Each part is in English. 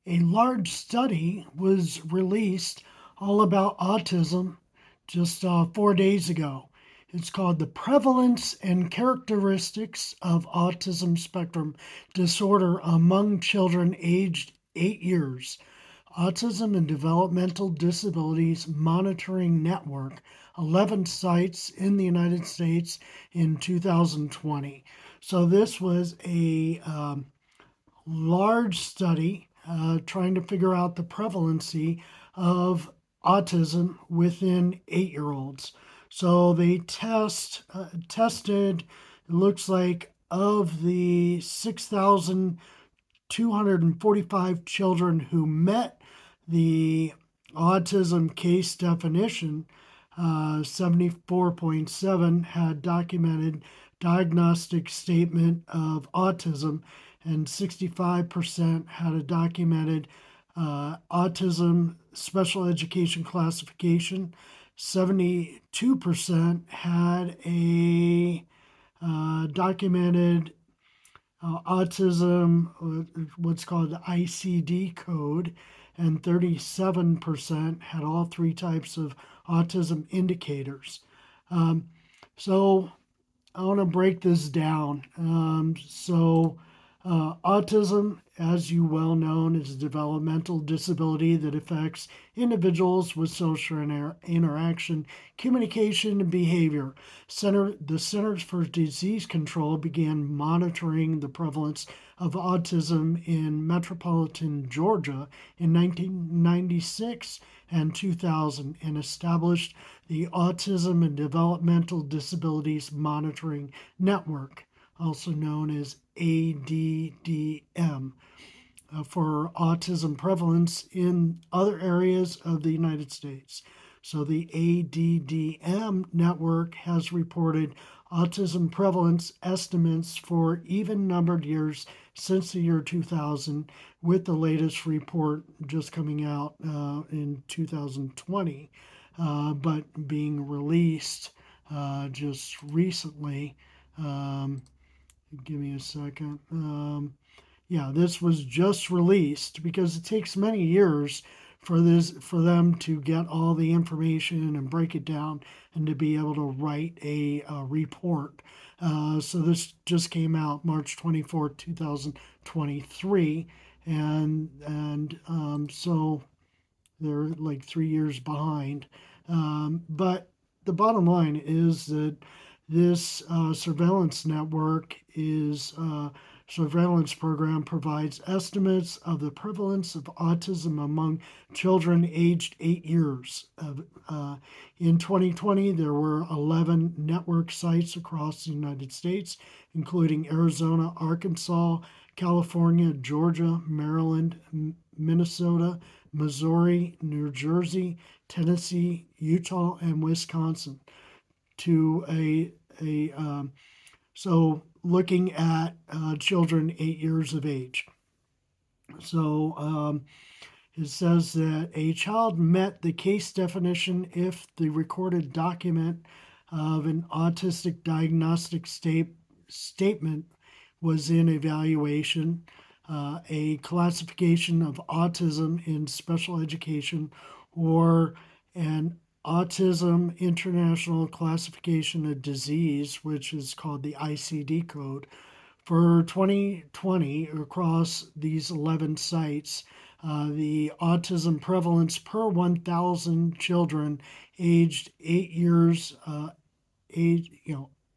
A large study was released all about autism just 4 days ago. It's called The Prevalence and Characteristics of Autism Spectrum Disorder Among Children Aged 8 Years. Autism and Developmental Disabilities Monitoring Network, 11 sites in the United States in 2020. So, this was a large study trying to figure out the prevalency of autism within 8-year-olds. So they tested, it looks like, of the 6,245 children who met the autism case definition, 74.7 had documented diagnostic statement of autism, and 65% had a documented autism special education classification. 72% had a documented autism, what's called the ICD code, and 37% had all three types of autism indicators. So I want to break this down. Autism, as you well know, is a developmental disability that affects individuals with social interaction, communication, and behavior. The Centers for Disease Control began monitoring the prevalence of autism in metropolitan Georgia in 1996 and 2000 and established the Autism and Developmental Disabilities Monitoring Network, also known as ADDM, for autism prevalence in other areas of the United States. So the ADDM network has reported autism prevalence estimates for even numbered years since the year 2000, with the latest report just coming out in 2020, but being released just recently. Give me a second. This was just released because it takes many years for them to get all the information and break it down and to be able to write a report. So this just came out March 24th, 2023, and so they're like 3 years behind. But the bottom line is that this surveillance network surveillance program provides estimates of the prevalence of autism among children aged 8 years. In 2020, there were 11 network sites across the United States, including Arizona, Arkansas, California, Georgia, Maryland, Minnesota, Missouri, New Jersey, Tennessee, Utah, and Wisconsin. So looking at children 8 years of age. So it says that a child met the case definition if the recorded document of an autistic diagnostic statement was in evaluation, a classification of autism in special education, or an Autism International Classification of Disease, which is called the ICD code. For 2020, across these 11 sites, the autism prevalence per 1,000 children aged 8 years, 8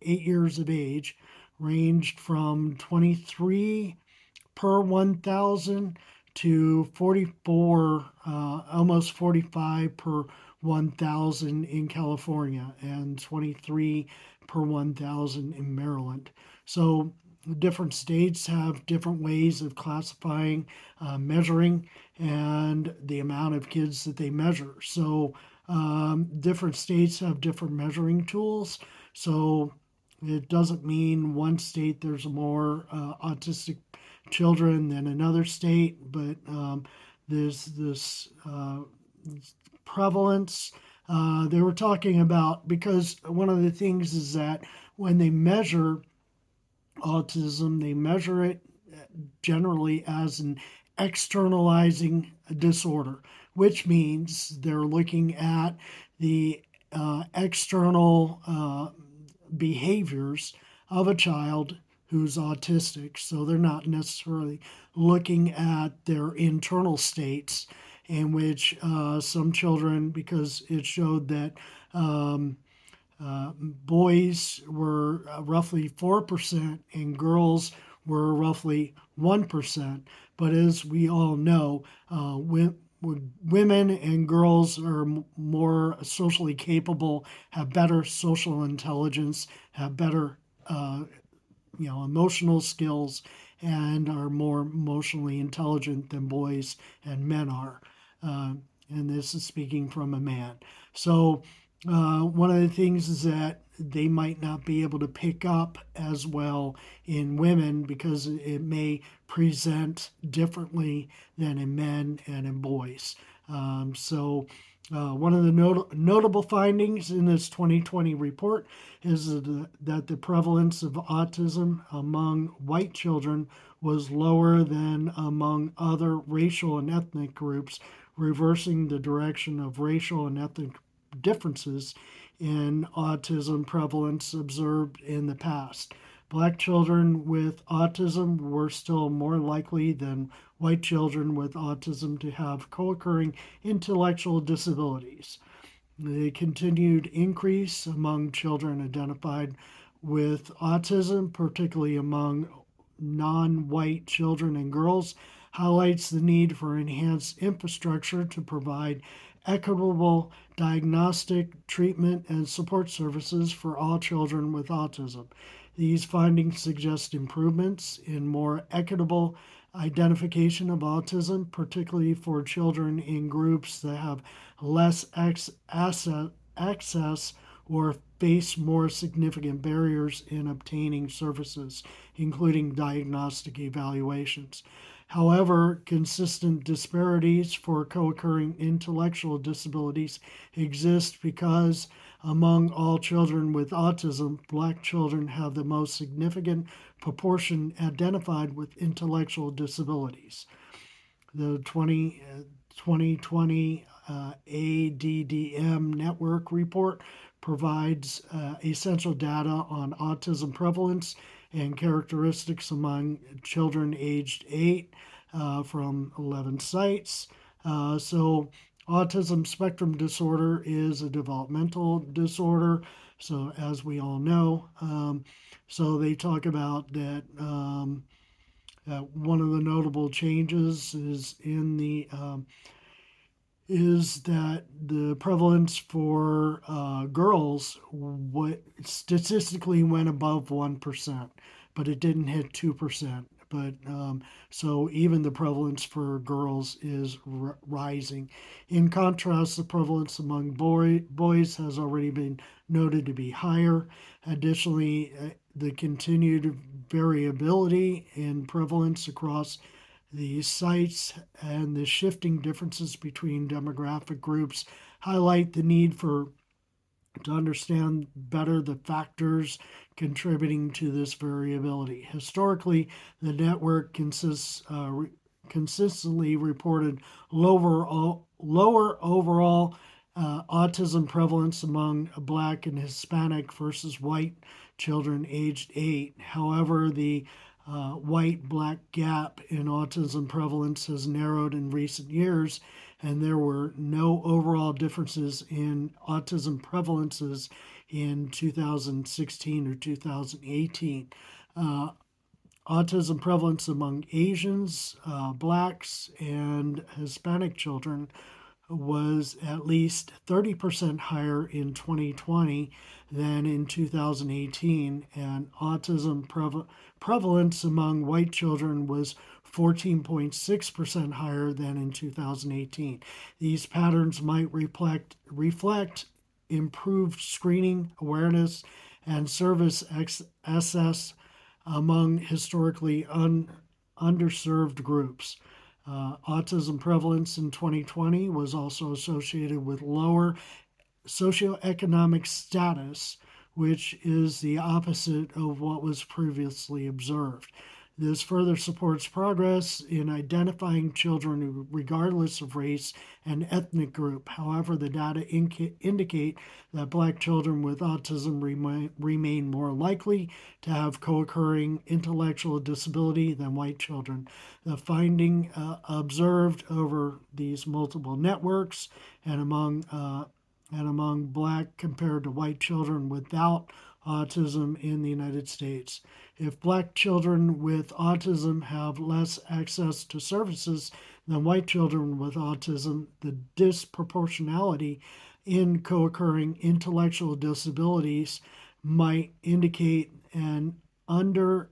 years of age, ranged from 23 per 1,000 to 44, almost 45 per 1,000 in California and 23 per 1,000 in Maryland. So different states have different ways of classifying, measuring, and the amount of kids that they measure. So different states have different measuring tools. So it doesn't mean one state there's more autistic children than another state, but there's this prevalence. They were talking about, because one of the things is that when they measure autism, they measure it generally as an externalizing a disorder, which means they're looking at the external behaviors of a child who's autistic. So they're not necessarily looking at their internal states, in which some children, because it showed that boys were roughly 4% and girls were roughly 1%. But as we all know, women and girls are more socially capable, have better social intelligence, have better emotional skills, and are more emotionally intelligent than boys and men are. Uh, and this is speaking from a man. So, one of the things is that they might not be able to pick up as well in women because it may present differently than in men and in boys. One of the notable findings in this 2020 report is that the prevalence of autism among white children was lower than among other racial and ethnic groups, reversing the direction of racial and ethnic differences in autism prevalence observed in the past. Black children with autism were still more likely than white children with autism to have co occurring intellectual disabilities. The continued increase among children identified with autism, particularly among non white children and girls, highlights the need for enhanced infrastructure to provide equitable diagnostic, treatment, and support services for all children with autism. These findings suggest improvements in more equitable identification of autism, particularly for children in groups that have less access or face more significant barriers in obtaining services, including diagnostic evaluations. However, consistent disparities for co occurring intellectual disabilities exist because among all children with autism, black children have the most significant proportion identified with intellectual disabilities. The 2020 ADDM network report provides essential data on autism prevalence and characteristics among children aged 8 from 11 sites. Autism spectrum disorder is a developmental disorder, so as we all know. So they talk about that. One of the notable changes is that the prevalence for girls statistically went above 1%, but it didn't hit 2%. But so even the prevalence for girls is rising. In contrast, the prevalence among boys has already been noted to be higher. Additionally, the continued variability in prevalence across the sites and the shifting differences between demographic groups highlight the need for to understand better the factors contributing to this variability. Historically, the network consistently reported lower overall autism prevalence among Black and Hispanic versus white children aged 8. However, the white black gap in autism prevalence has narrowed in recent years, and there were no overall differences in autism prevalences in 2016 or 2018. Autism prevalence among Asians, blacks, and Hispanic children was at least 30% higher in 2020 than in 2018, and autism prevalence among white children was 14.6% higher than in 2018. These patterns might reflect improved screening, awareness, and service access among historically underserved groups. Autism prevalence in 2020 was also associated with lower socioeconomic status, which is the opposite of what was previously observed. This further supports progress in identifying children regardless of race and ethnic group. However, the data indicate that black children with autism remain more likely to have co occurring intellectual disability than white children. The finding observed over these multiple networks and among black compared to white children without autism in the United States. If black children with autism have less access to services than white children with autism, the disproportionality in co occurring intellectual disabilities might indicate an under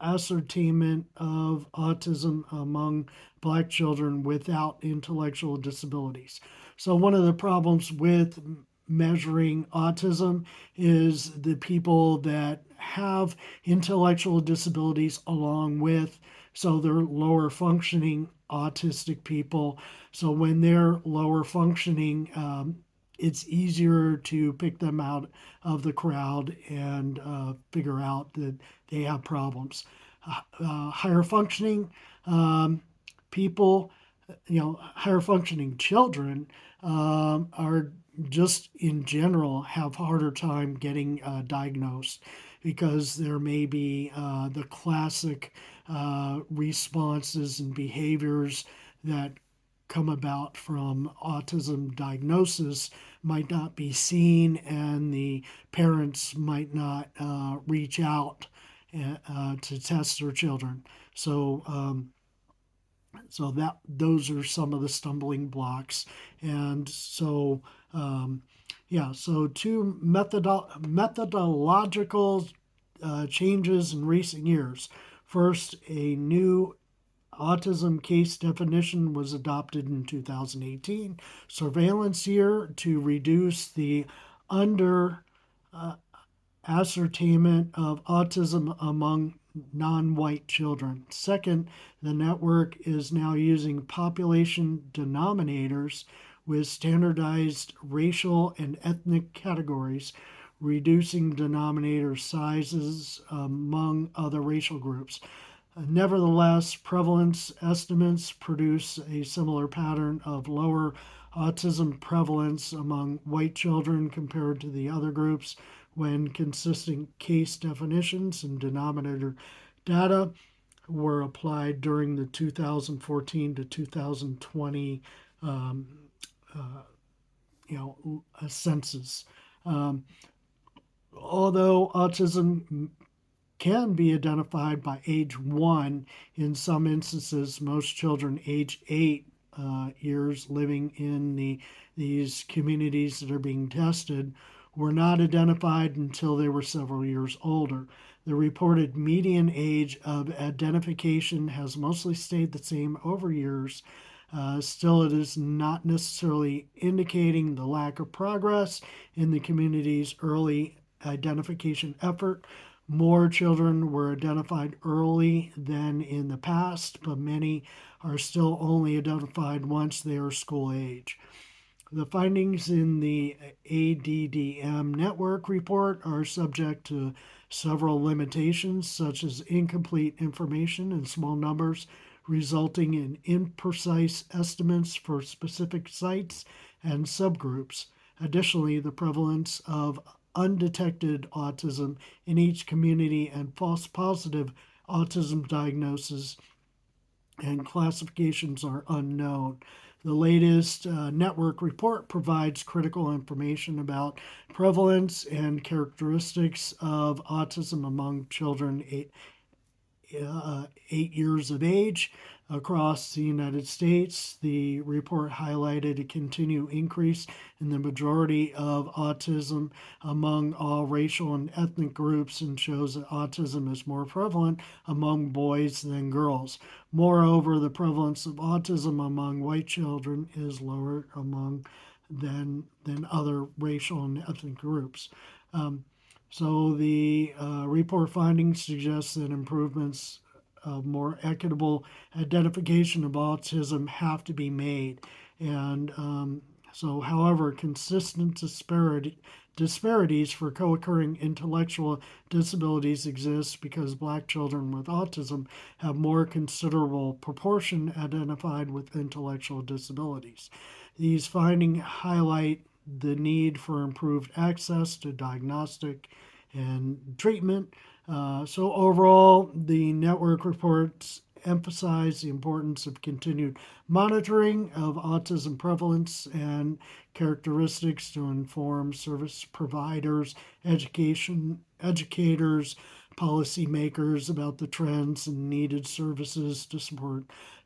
ascertainment of autism among black children without intellectual disabilities. So, one of the problems with measuring autism is the people that have intellectual disabilities along with, so they're lower functioning autistic people. So, when they're lower functioning, it's easier to pick them out of the crowd and figure out that they have problems. Higher functioning people, higher functioning children are just in general have harder time getting diagnosed because there may be the classic responses and behaviors that come about from autism diagnosis might not be seen, and the parents might not reach out to test their children. So that those are some of the stumbling blocks, and so so two methodological changes in recent years. First, a new autism case definition was adopted in 2018, surveillance year to reduce the under ascertainment of autism among non white children. Second, the network is now using population denominators with standardized racial and ethnic categories, reducing denominator sizes among other racial groups. Nevertheless, prevalence estimates produce a similar pattern of lower autism prevalence among white children compared to the other groups when consistent case definitions and denominator data were applied during the 2014 to 2020 census. Although autism can be identified by age 1, in some instances, most children age 8 years living in these communities that are being tested were not identified until they were several years older. The reported median age of identification has mostly stayed the same over years. Still, it is not necessarily indicating the lack of progress in the community's early identification effort. More children were identified early than in the past, but many are still only identified once they are school age. The findings in the ADDM network report are subject to several limitations, such as incomplete information and small numbers, resulting in imprecise estimates for specific sites and subgroups. Additionally, the prevalence of undetected autism in each community and false positive autism diagnosis and classifications are unknown. The latest network report provides critical information about prevalence and characteristics of autism among children 8 years of age across the United States. The report highlighted a continued increase in the majority of autism among all racial and ethnic groups and shows that autism is more prevalent among boys than girls. Moreover, the prevalence of autism among white children is lower than other racial and ethnic groups. So the report findings suggest that improvements of more equitable identification of autism have to be made. And however, consistent disparities for co-occurring intellectual disabilities exist because Black children with autism have more considerable proportion identified with intellectual disabilities. These findings highlight the need for improved access to diagnostic and treatment. So, overall, the network reports emphasize the importance of continued monitoring of autism prevalence and characteristics to inform service providers, educators, policymakers about the trends and needed services to support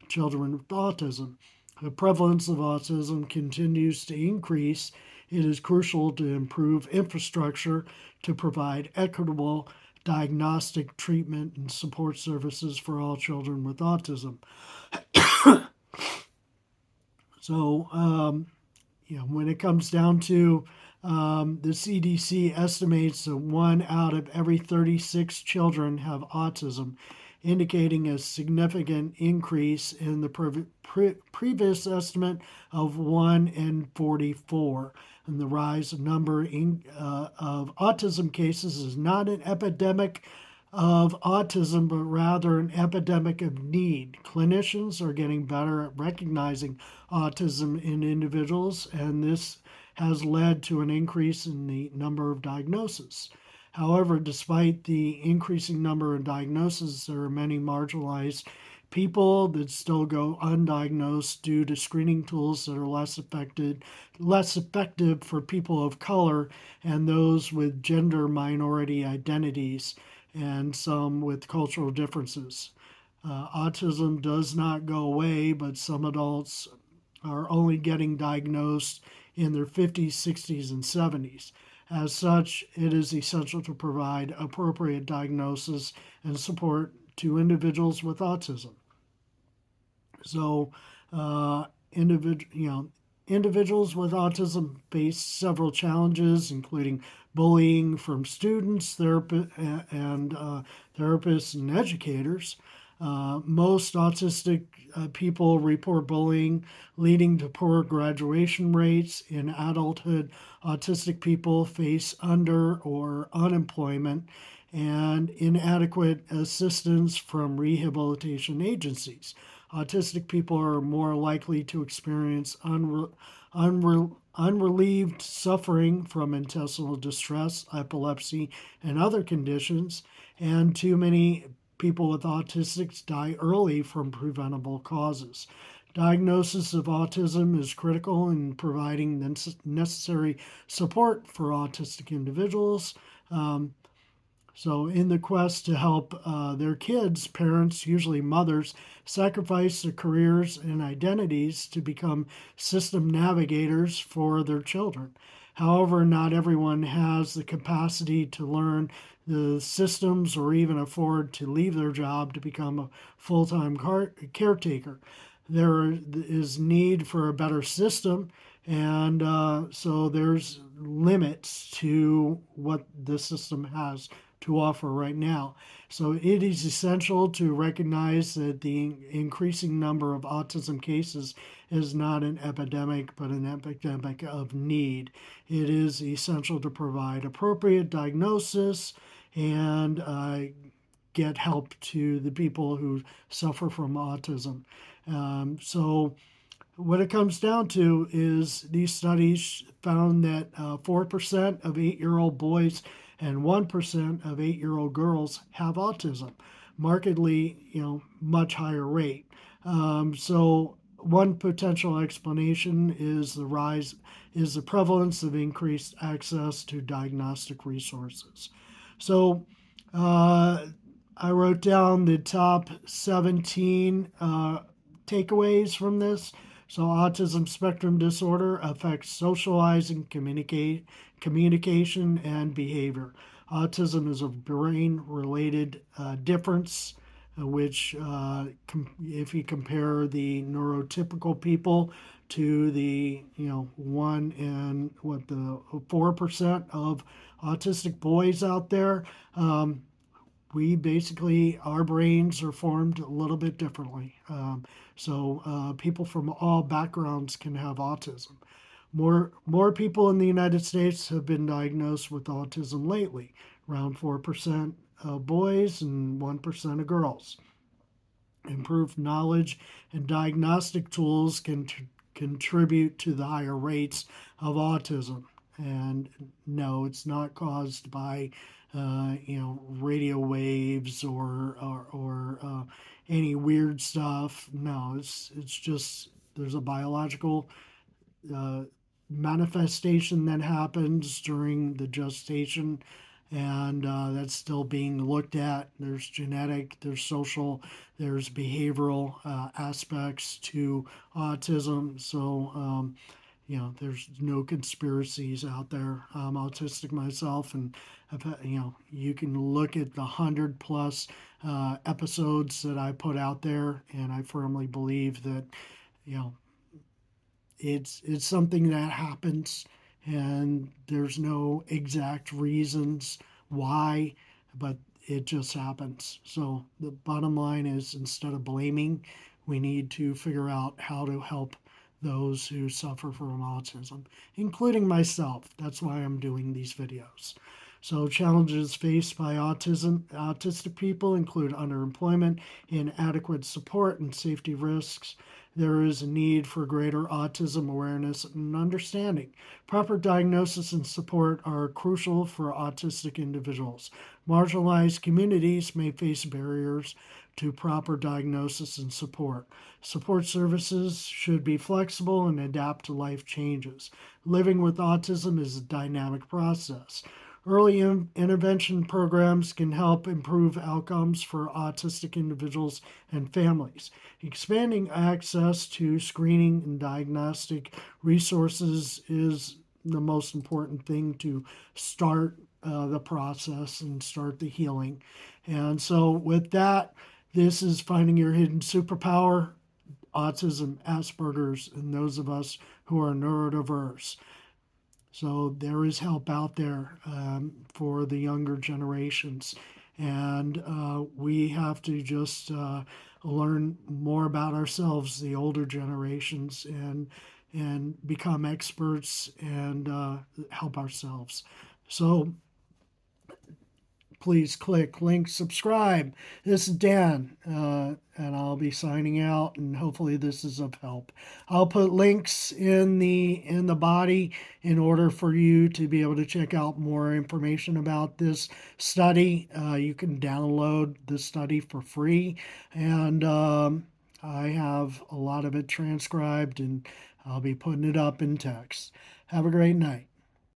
children with autism. The prevalence of autism continues to increase. It is crucial to improve infrastructure to provide equitable diagnostic treatment and support services for all children with autism. So, when it comes down to the CDC estimates that 1 out of every 36 children have autism, indicating a significant increase in the previous estimate of 1 in 44. And the rise of number of autism cases is not an epidemic of autism, but rather an epidemic of need. Clinicians are getting better at recognizing autism in individuals, and this has led to an increase in the number of diagnoses. However, despite the increasing number of diagnoses, there are many marginalized people that still go undiagnosed due to screening tools that are less effective for people of color and those with gender minority identities and some with cultural differences. Autism does not go away, but some adults are only getting diagnosed in their 50s, 60s, and 70s. As such, it is essential to provide appropriate diagnosis and support to individuals with autism. So, individuals with autism face several challenges, including bullying from students, therapists, and educators. Most autistic people report bullying, leading to poor graduation rates. In adulthood, autistic people face under or unemployment and inadequate assistance from rehabilitation agencies. Autistic people are more likely to experience unrelieved suffering from intestinal distress, epilepsy, and other conditions, and too many people with autistic die early from preventable causes. Diagnosis of autism is critical in providing the necessary support for autistic individuals. So, in the quest to help their kids, parents, usually mothers, sacrifice their careers and identities to become system navigators for their children. However, not everyone has the capacity to learn the systems or even afford to leave their job to become a full time caretaker. There is need for a better system, and so there's limits to what the system has to offer right now. So it is essential to recognize that the increasing number of autism cases is not an epidemic, but an epidemic of need. It is essential to provide appropriate diagnosis and get help to the people who suffer from autism. So what it comes down to is these studies found that 4% of 8-year-old boys and 1% of 8-year-old girls have autism, markedly, much higher rate. So one potential explanation is the prevalence of increased access to diagnostic resources. So I wrote down the top 17 takeaways from this. So, autism spectrum disorder affects socializing, communication, and behavior. Autism is a brain-related difference, which, if you compare the neurotypical people to the 1 and the 4% of autistic boys out there, we basically, our brains are formed a little bit differently. So people from all backgrounds can have autism. More people in the United States have been diagnosed with autism lately, around 4% of boys and 1% of girls. Improved knowledge and diagnostic tools can contribute to the higher rates of autism. And no, it's not caused by radio waves or any weird stuff. No, it's just there's a biological uh, manifestation that happens during the gestation, and that's still being looked at. There's genetic, there's social, there's behavioral aspects to autism. So, there's no conspiracies out there. I'm autistic myself, and you can look at the 100 plus episodes that I put out there, and I firmly believe that you know it's something that happens, and there's no exact reasons why, but it just happens. So the bottom line is, instead of blaming, we need to figure out how to help those who suffer from autism, including myself. That's why I'm doing these videos. So challenges faced by autistic people include underemployment, inadequate support, and safety risks. There is a need for greater autism awareness and understanding. Proper diagnosis and support are crucial for autistic individuals. Marginalized communities may face barriers to proper diagnosis and support. Support services should be flexible and adapt to life changes. Living with autism is a dynamic process. Early intervention programs can help improve outcomes for autistic individuals and families. Expanding access to screening and diagnostic resources is the most important thing to start the process and start the healing. And so, with that, this is Finding Your Hidden Superpower: Autism, Asperger's, and those of us who are neurodiverse. So there is help out there for the younger generations, and we have to just learn more about ourselves, the older generations, and become experts and help ourselves. So please click link, subscribe. This is Dan, and I'll be signing out, and hopefully this is of help. I'll put links in the body in order for you to be able to check out more information about this study. You can download the study for free, and I have a lot of it transcribed, and I'll be putting it up in text. Have a great night.